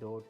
2